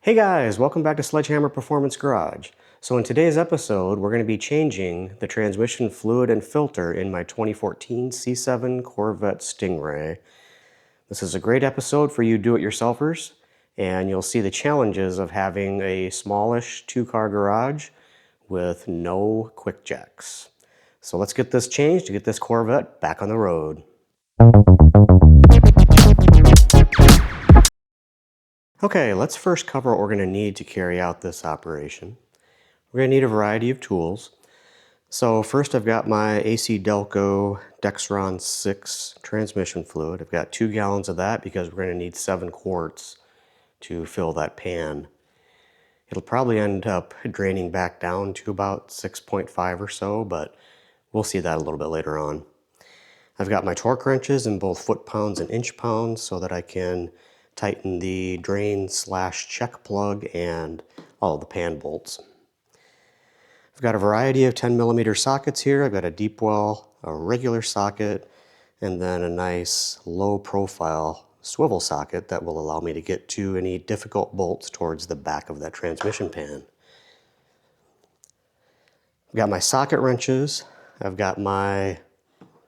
Hey guys, welcome back to Sledgehammer Performance Garage. So in today's episode, we're going to be changing the transmission fluid and filter in my 2014 C7 Corvette Stingray. This is a great episode for you do-it-yourselfers, and you'll see the challenges of having a smallish two-car garage with no quick jacks. So let's get this changed to get this Corvette back on the road. Okay, let's first cover what we're going to need to carry out this operation. We're going to need a variety of tools. So first I've got my AC Delco Dexron VI transmission fluid. I've got 2 gallons of that because we're going to need 7 quarts to fill that pan. It'll probably end up draining back down to about 6.5 or so, but we'll see that a little bit later on. I've got my torque wrenches in both foot-pounds and inch-pounds so that I can tighten the drain/check plug and all of the pan bolts. I've got a variety of 10mm sockets here. I've got a deep well, a regular socket, and then a nice low profile swivel socket that will allow me to get to any difficult bolts towards the back of that transmission pan. I've got my socket wrenches. I've got my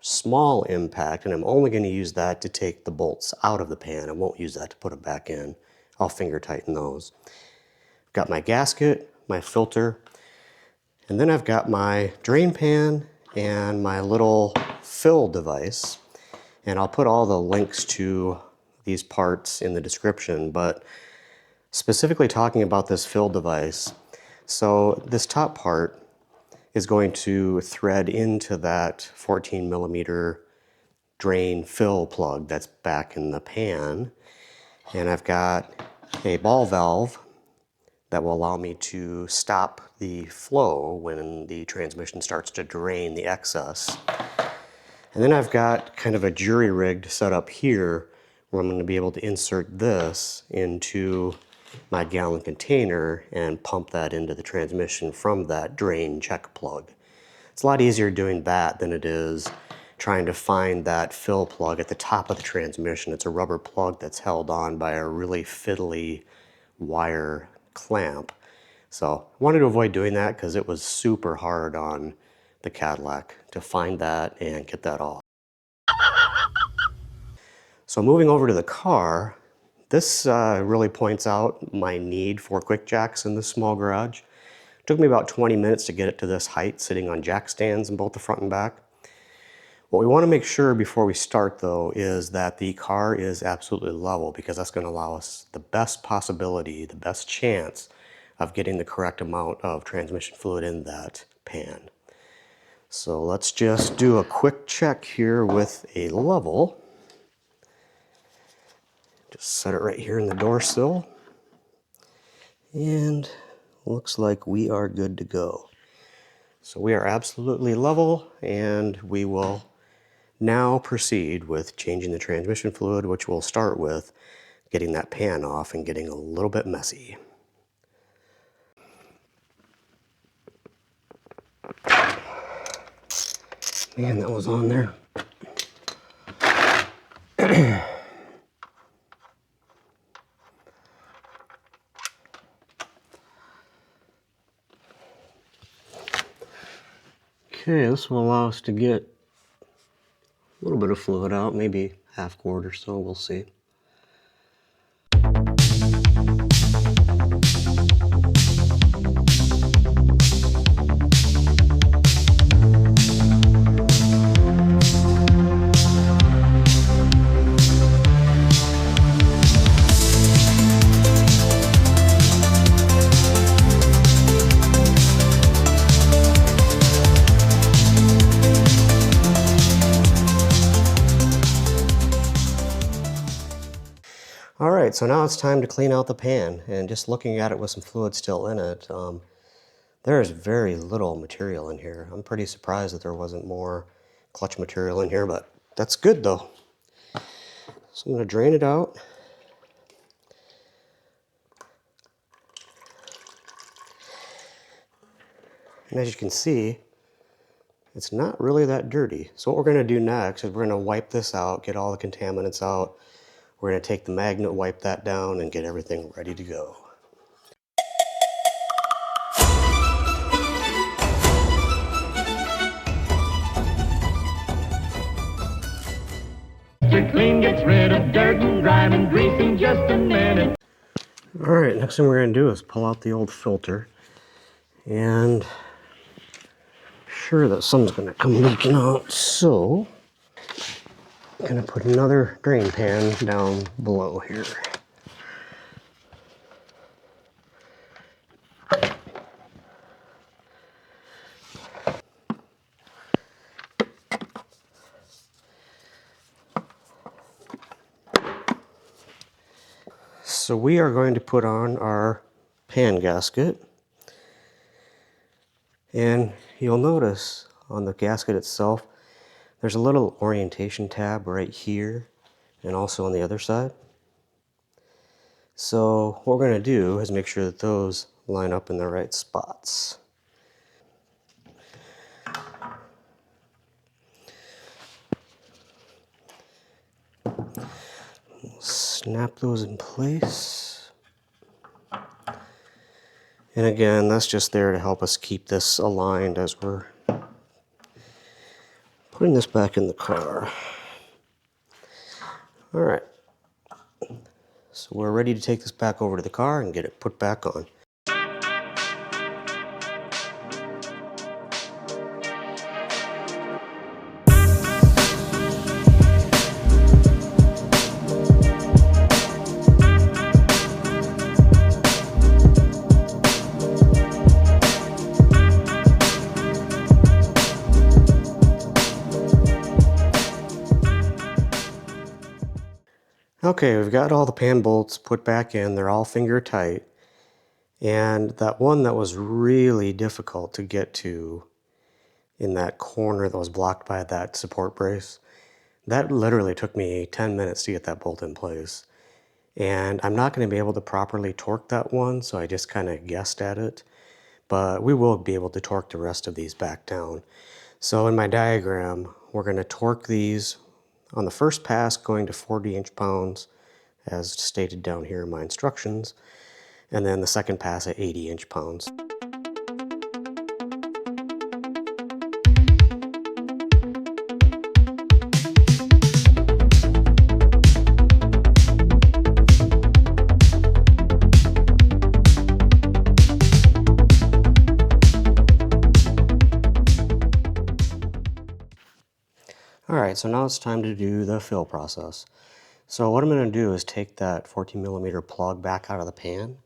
small impact, and I'm only going to use that to take the bolts out of the pan. I won't use that to put them back in. I'll finger tighten those. I've got my gasket, my filter, and then I've got my drain pan and my little fill device. And I'll put all the links to these parts in the description, but specifically talking about this fill device. So this top part is going to thread into that 14mm drain fill plug that's back in the pan. And I've got a ball valve that will allow me to stop the flow when the transmission starts to drain the excess. And then I've got kind of a jury-rigged setup here where I'm going to be able to insert this into my gallon container and pump that into the transmission from that drain check plug. It's a lot easier doing that than it is trying to find that fill plug at the top of the transmission. It's a rubber plug that's held on by a really fiddly wire clamp. So I wanted to avoid doing that because it was super hard on the Cadillac to find that and get that off. So moving over to the car, this really points out my need for quick jacks in this small garage. It took me about 20 minutes to get it to this height, sitting on jack stands in both the front and back. What we want to make sure before we start, though, is that the car is absolutely level, because that's going to allow us the best possibility, the best chance of getting the correct amount of transmission fluid in that pan. So let's just do a quick check here with a level. Just set it right here in the door sill. And looks like we are good to go. So we are absolutely level, and we will now proceed with changing the transmission fluid, which we'll start with getting that pan off and getting a little bit messy. Man, that was on there. Okay, this will allow us to get a little bit of fluid out, maybe half quart or so, we'll see. All right, so now it's time to clean out the pan, and just looking at it with some fluid still in it, there is very little material in here. I'm pretty surprised that there wasn't more clutch material in here, but that's good though. So I'm going to drain it out. And as you can see, it's not really that dirty. So what we're going to do next is we're going to wipe this out, get all the contaminants out. We're going to take the magnet, wipe that down, and get everything ready to go. her clean, gets rid of dirt and grime and grease in just a minute. Alright, next thing we're going to do is pull out the old filter and sure that something's going to come leaking out, so I'm going to put another drain pan down below here. So we are going to put on our pan gasket, and you'll notice on the gasket itself there's a little orientation tab right here and also on the other side. So what we're going to do is make sure that those line up in the right spots. We'll snap those in place. And again, that's just there to help us keep this aligned as we're putting this back in the car. All right, so we're ready to take this back over to the car and get it put back on. Okay, we've got all the pan bolts put back in. They're all finger tight. And that one that was really difficult to get to in that corner that was blocked by that support brace, that literally took me 10 minutes to get that bolt in place. And I'm not going to be able to properly torque that one, so I just kind of guessed at it. But we will be able to torque the rest of these back down. So in my diagram, we're going to torque these on the first pass going to 40 inch-pounds, as stated down here in my instructions, and then the second pass at 80 inch-pounds. Alright, so now it's time to do the fill process. So what I'm going to do is take that 14mm plug back out of the pan,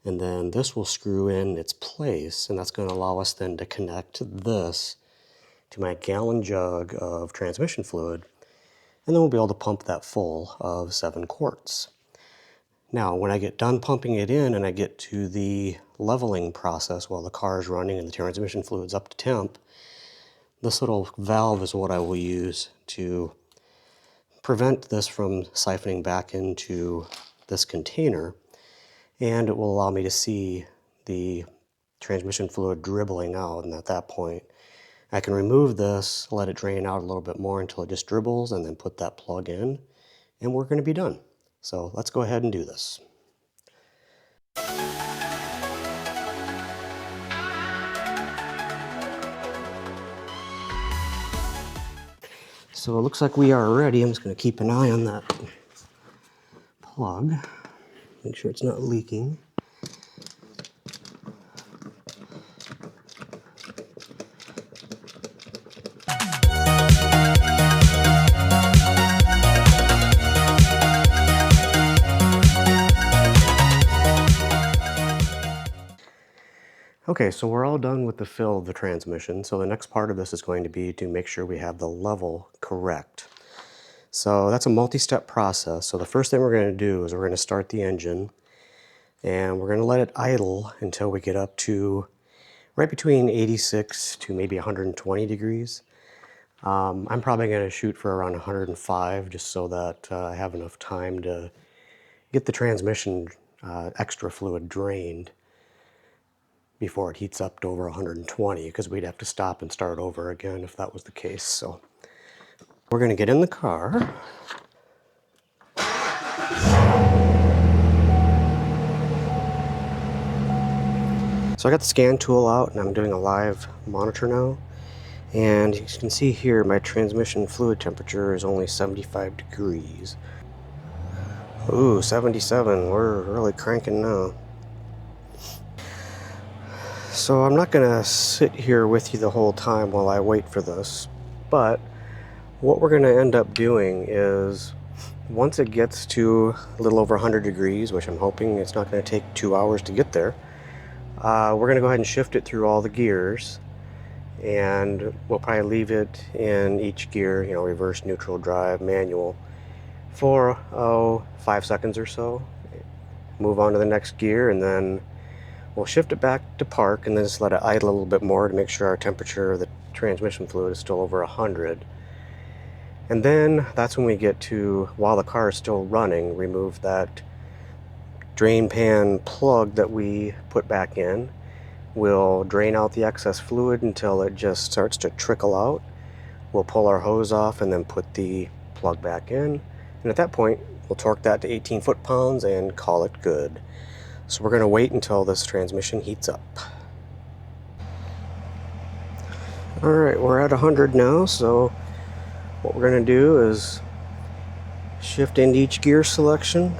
and then this will screw in its place, and that's going to allow us then to connect this to my gallon jug of transmission fluid, and then we'll be able to pump that full of 7 quarts. Now, when I get done pumping it in and I get to the leveling process while the car is running and the transmission fluid's up to temp, this little valve is what I will use to prevent this from siphoning back into this container, and it will allow me to see the transmission fluid dribbling out, and at that point I can remove this, let it drain out a little bit more until it just dribbles, and then put that plug in, and we're going to be done. So let's go ahead and do this. So it looks like we are ready. I'm just going to keep an eye on that plug, make sure it's not leaking. Okay, so we're all done with the fill of the transmission. So the next part of this is going to be to make sure we have the level correct. So that's a multi-step process. So the first thing we're going to do is we're going to start the engine, and we're going to let it idle until we get up to right between 86 to maybe 120 degrees. I'm probably going to shoot for around 105 just so that I have enough time to get the transmission extra fluid drained before it heats up to over 120, because we'd have to stop and start over again if that was the case. So we're going to get in the car. So I got the scan tool out and I'm doing a live monitor now, And as you can see here, my transmission fluid temperature is only 75 degrees. Ooh, 77, we're really cranking now. So I'm not gonna sit here with you the whole time while I wait for this, but what we're gonna end up doing is once it gets to a little over 100 degrees, which I'm hoping it's not gonna take 2 hours to get there, we're gonna go ahead and shift it through all the gears, and we'll probably leave it in each gear, you know, reverse, neutral, drive, manual, for 5 seconds or so. Move on to the next gear, and then we'll shift it back to park and then just let it idle a little bit more to make sure our temperature of the transmission fluid is still over 100. And then that's when we get to, while the car is still running, remove that drain pan plug that we put back in. We'll drain out the excess fluid until it just starts to trickle out. We'll pull our hose off and then put the plug back in. And at that point, we'll torque that to 18 foot-pounds and call it good. So we're going to wait until this transmission heats up. Alright, we're at 100 now, so what we're going to do is shift into each gear selection,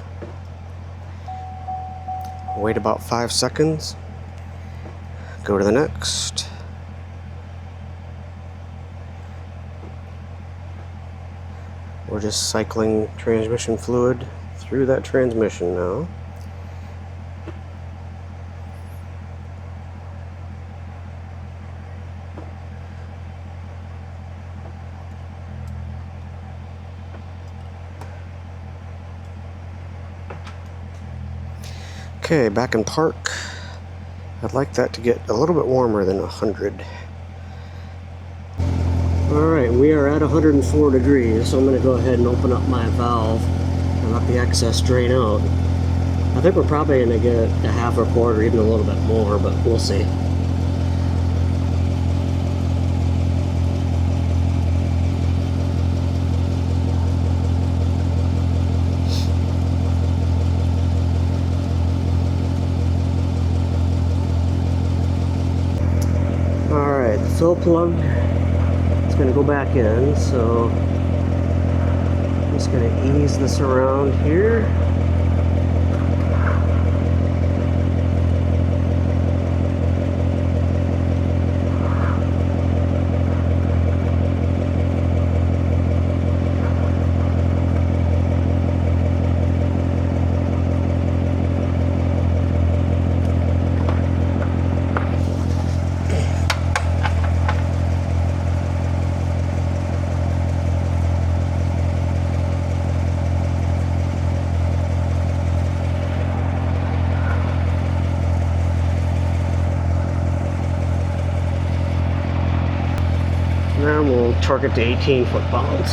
wait about 5 seconds, go to the next. We're just cycling transmission fluid through that transmission now. Okay, back in park. I'd like that to get a little bit warmer than 100. Alright, we are at 104 degrees, so I'm going to go ahead and open up my valve and let the excess drain out. I think we're probably going to get a half or a quarter, even a little bit more, but we'll see. Alright, the fill plug is going to go back in, so I'm just going to ease this around here. And we'll torque it to 18 foot-pounds.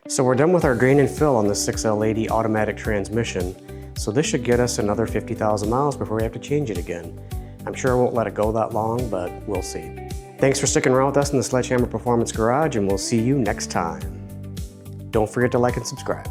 So we're done with our drain and fill on the 6L80 automatic transmission. So this should get us another 50,000 miles before we have to change it again. I'm sure I won't let it go that long, but we'll see. Thanks for sticking around with us in the Sledgehammer Performance Garage, and we'll see you next time. Don't forget to like and subscribe.